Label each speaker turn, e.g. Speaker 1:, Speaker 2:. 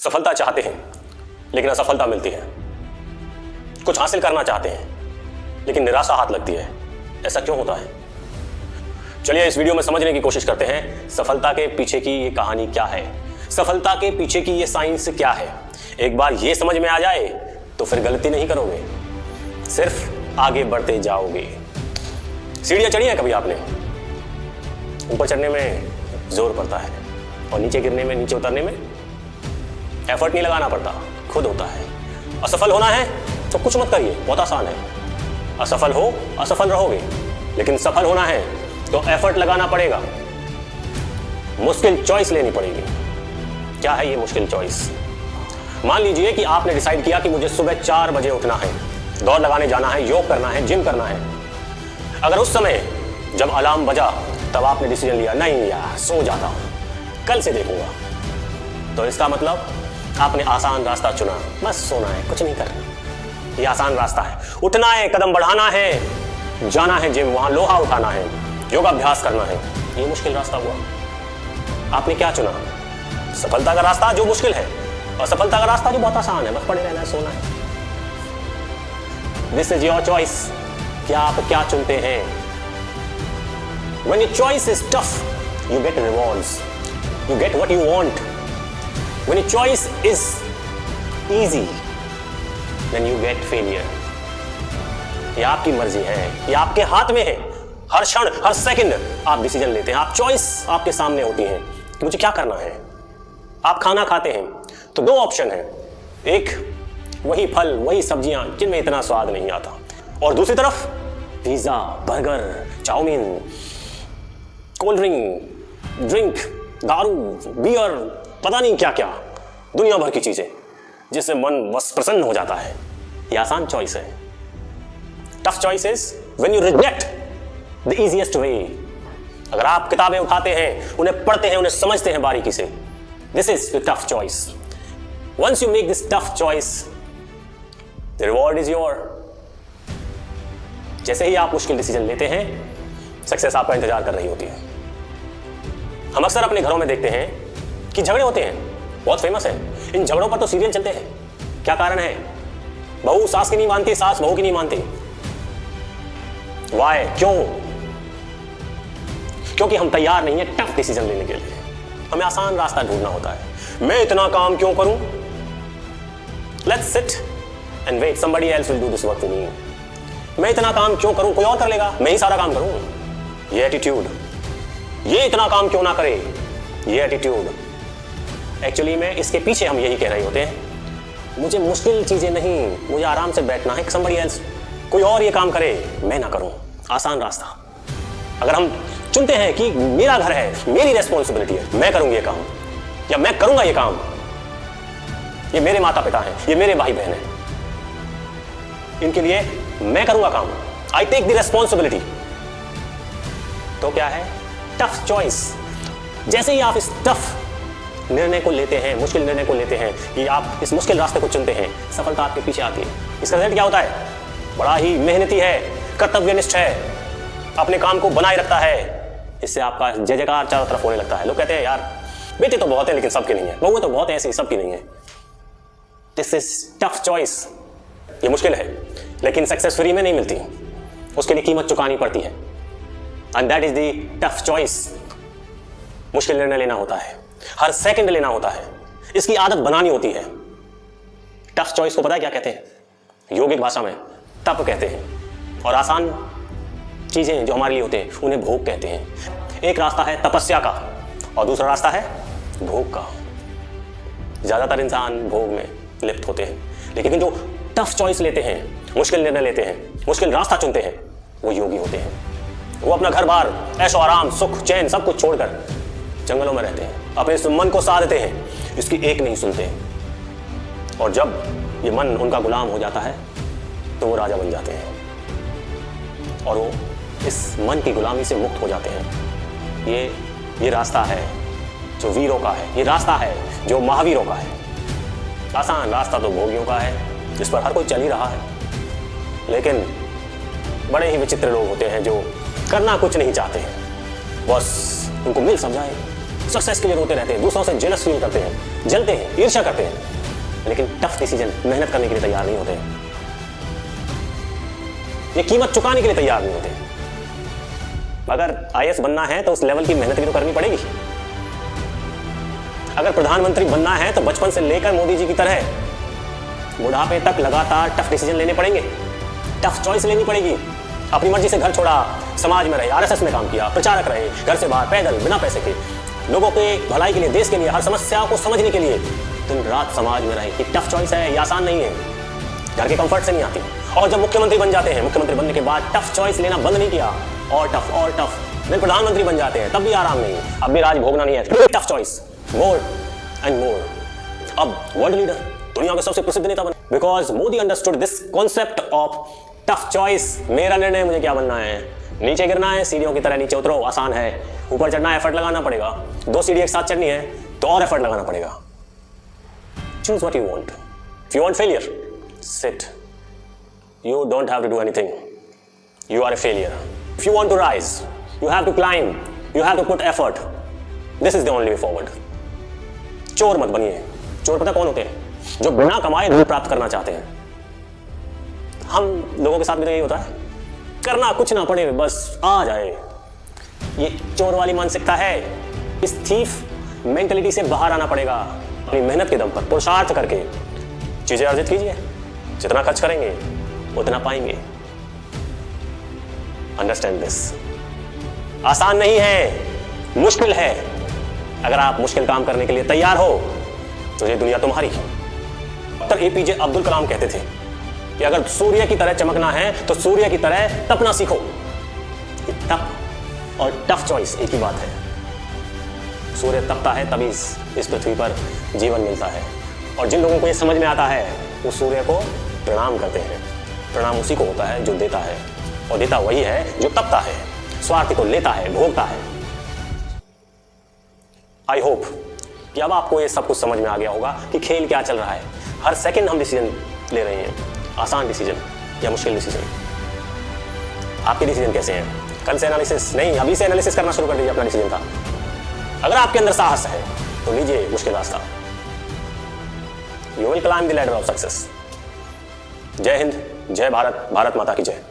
Speaker 1: सफलता चाहते हैं लेकिन असफलता मिलती है। कुछ हासिल करना चाहते हैं लेकिन निराशा हाथ लगती है। ऐसा क्यों होता है? चलिए इस वीडियो में समझने की कोशिश करते हैं सफलता के पीछे की ये कहानी क्या है, सफलता के पीछे की ये साइंस क्या है। एक बार ये समझ में आ जाए तो फिर गलती नहीं करोगे, सिर्फ आगे बढ़ते जाओगे। सीढ़ियां चढ़ी हैं कभी आपने? ऊपर चढ़ने में जोर पड़ता है और नीचे गिरने में, नीचे उतरने में एफर्ट नहीं लगाना पड़ता, खुद होता है। असफल होना है तो कुछ मत करिए, बहुत आसान है। असफल हो, असफल रहोगे, लेकिन सफल होना है तो एफर्ट लगाना पड़ेगा, मुश्किल चॉइस लेनी पड़ेगी। क्या है ये मुश्किल चॉइस? मान लीजिए कि आपने डिसाइड किया कि मुझे सुबह 4 बजे उठना है, दौड़ लगाने जाना है, योग करना है, जिम करना है। अगर उस समय जब अलार्म बजा तब आपने डिसीजन लिया नहीं यार सो जाता हूं, कल से देखूंगा, तो इसका मतलब आपने आसान रास्ता चुना, बस सोना है, कुछ नहीं करना। ये आसान रास्ता है। उठना है, कदम बढ़ाना है, जाना है जिम, वहां लोहा उठाना है, योगाभ्यास करना है, ये मुश्किल रास्ता हुआ। आपने क्या चुना? सफलता का रास्ता जो मुश्किल है, और सफलता का रास्ता जो बहुत आसान है, बस पड़े रहना है, सोना है। This is your choice. क्या आप क्या चुनते हैं? When your choice is tough, you get rewards. You get what you want. When your choice is easy, then you get failure. ये आपकी मर्जी है, ये आपके हाथ में है। हर क्षण, हर सेकंड आप डिसीजन लेते हैं, आप चॉइस आपके सामने होती है कि मुझे क्या करना है। आप खाना खाते हैं तो 2 ऑप्शन है, एक वही फल, वही सब्जियां जिनमें इतना स्वाद नहीं आता, और दूसरी तरफ pizza, burger, chow mein, cold drink, दारू, बियर, पता नहीं क्या क्या, दुनिया भर की चीजें जिससे मन बस प्रसन्न हो जाता है। ये आसान चॉइस है। Tough choice is when you reject the easiest way. अगर आप किताबें उठाते हैं, उन्हें पढ़ते हैं, उन्हें समझते हैं बारीकी से, this is the tough choice. Once you make this tough choice, the reward is your. जैसे ही आप मुश्किल डिसीजन लेते हैं, सक्सेस आपका इंतजार कर रही होती है। हम अक्सर अपने घरों में देखते हैं कि झगड़े होते हैं, बहुत फेमस है। इन झगड़ों पर तो सीरियल चलते हैं। क्या कारण है? बहू सास की नहीं मानती, सास बहू की नहीं मानती। वाई? क्यों? क्योंकि हम तैयार नहीं है टफ डिसीजन लेने के लिए। हमें आसान रास्ता ढूंढना होता है। मैं इतना काम क्यों करूं? Let's sit and wait, somebody else will do this work for me. मैं इतना काम क्यों करूं? कोई और कर लेगा, मैं ही सारा काम करूं। ये एटीट्यूड, ये इतना काम क्यों ना करे, ये एटीट्यूड। एक्चुअली में इसके पीछे हम यही कह रहे होते हैं, मुझे मुश्किल चीजें नहीं, मुझे आराम से बैठना है, somebody else, कोई और ये काम करे, मैं ना करूं। आसान रास्ता। अगर हम चुनते हैं कि मेरा घर है, मेरी रेस्पॉन्सिबिलिटी है, मैं करूंगी ये काम, या मैं करूंगा ये काम, ये मेरे माता पिता हैं, ये मेरे भाई बहन हैं, इनके लिए मैं करूंगा काम, आई टेक द रेस्पॉन्सिबिलिटी, तो क्या है? Tough choice. जैसे ही आप इस टफ निर्णय को लेते हैं, मुश्किल निर्णय को लेते हैं, कि आप इस मुश्किल रास्ते को चुनते हैं, सफलता आपके पीछे आती है। इसका रिजल्ट क्या होता है? बड़ा ही मेहनती है, कर्तव्यनिष्ठ है, अपने काम को बनाए रखता है। इससे आपका जय जयकार चारों तरफ होने लगता है। लोग कहते हैं यार बेटे तो बहुत है लेकिन सबके नहीं है, बहुएं तो बहुत है ऐसी, सबकी नहीं है। This is tough choice. ये मुश्किल है लेकिन सक्सेस फ्री में नहीं मिलती, उसके लिए कीमत चुकानी पड़ती है। And that is the tough choice. मुश्किल निर्णय लेना होता है, हर सेकंड लेना होता है, इसकी आदत बनानी होती है। टफ चॉइस को पता है क्या कहते हैं? योगिक भाषा में तप कहते हैं, और आसान चीजें जो हमारे लिए होते हैं उन्हें भोग कहते हैं। एक रास्ता है तपस्या का और दूसरा रास्ता है भोग का। ज्यादातर इंसान भोग में लिप्त होते हैं, लेकिन जो टफ चॉइस लेते हैं, मुश्किल निर्णय लेते हैं, मुश्किल रास्ता चुनते हैं, वो योगी होते हैं। वो अपना घर बार, ऐशो आराम, सुख चैन सब कुछ छोड़कर जंगलों में रहते हैं, अपने इस मन को साधते हैं, इसकी एक नहीं सुनते। और जब ये मन उनका गुलाम हो जाता है तो वो राजा बन जाते हैं, और वो इस मन की गुलामी से मुक्त हो जाते हैं। ये रास्ता है जो वीरों का है, ये रास्ता है जो महावीरों का है। आसान रास्ता तो भोगियों का है, जिस पर हर कोई चल ही रहा है, लेकिन बड़े ही विचित्र लोग होते हैं जो करना कुछ नहीं चाहते हैं, बस उनको मिल सब जाए, सक्सेस के लिए रोते रहते हैं, दूसरों से जेलस फील करते हैं, जलते हैं, ईर्ष्या करते हैं, लेकिन टफ डिसीजन मेहनत करने के लिए तैयार नहीं होते, ये कीमत चुकाने के लिए तैयार नहीं होते। अगर आईएएस बनना है तो उस लेवल की मेहनत भी तो करनी पड़ेगी। अगर प्रधानमंत्री बनना है तो बचपन से लेकर मोदी जी की तरह बुढ़ापे तक लगातार टफ डिसीजन लेने पड़ेंगे, टफ चॉइस लेनी पड़ेगी। अपनी मर्जी से घर छोड़ा, समाज में रहे, आरएसएस में काम किया, प्रचारक रहे, घर से बाहर पैदल बिना पैसे के, लोगों के भलाई के लिए, देश के लिए, हर समस्या को समझने के लिए दिन रात समाज में रहे। ये टफ चॉइस है, ये आसान नहीं है, घर के कंफर्ट से नहीं आती। और जब मुख्यमंत्री बन जाते हैं, मुख्यमंत्री बनने के बाद टफ चॉइस लेना बंद नहीं किया, और टफ फिर प्रधानमंत्री बन जाते हैं, तब भी आराम नहीं, अब भी राज भोगना नहीं है, tough choice, more and more. अब वर्ल्ड लीडर, दुनिया के सबसे प्रसिद्ध नेता बने, because Modi understood this concept of tough choice. मेरा निर्णय, मुझे क्या बनना है, नीचे गिरना है, सीढ़ियों की तरह नीचे उतरो, आसान है, ऊपर चढ़ना है, एफर्ट लगाना पड़ेगा, 2 सीढ़ी एक साथ चढ़नी है तो और एफर्ट लगाना पड़ेगा। Choose what you want. If you want failure, sit, you don't have to do anything, you are a failure. If you want to rise, you have to climb, you have to put effort. This is the only way forward. चोर मत बनिए। चोर पता कौन होते हैं? जो बिना कमाए धन प्राप्त करना चाहते हैं। हम लोगों के साथ भी तो यही होता है, करना कुछ ना पड़े, बस आ जाए। ये चोर वाली मानसिकता है। इस थीफ मेंटलिटी से बाहर आना पड़ेगा। अपनी मेहनत के दम पर पुरुषार्थ करके चीजें अर्जित कीजिए। जितना खर्च करेंगे उतना पाएंगे। Understand this. आसान नहीं है, मुश्किल है। अगर आप मुश्किल काम करने के लिए तैयार हो तो ये दुनिया तुम्हारी है। डॉक्टर एपीजे अब्दुल कलाम कहते थे कि अगर सूर्य की तरह चमकना है तो सूर्य की तरह तपना सीखो। तप और टफ चॉइस एक ही बात है। सूर्य तपता है तभी इस पृथ्वी पर जीवन मिलता है, और जिन लोगों को यह समझ में आता है वो सूर्य को प्रणाम करते हैं। प्रणाम उसी को होता है जो देता है, और देता वही है जो तपता है, स्वार्थ को लेता है, भोगता है। आई होप कि अब आपको ये सब कुछ समझ में आ गया होगा कि खेल क्या चल रहा है। हर सेकंड हम डिसीजन ले रहे हैं, आसान डिसीजन या मुश्किल डिसीजन। आपके डिसीजन कैसे हैं? कल से एनालिसिस नहीं, अभी से एनालिसिस करना शुरू कर दीजिए अपना डिसीजन का। अगर आपके अंदर साहस है तो लीजिए मुश्किल रास्ता। You will climb the ladder of success. जय हिंद, जय भारत, भारत माता की जय।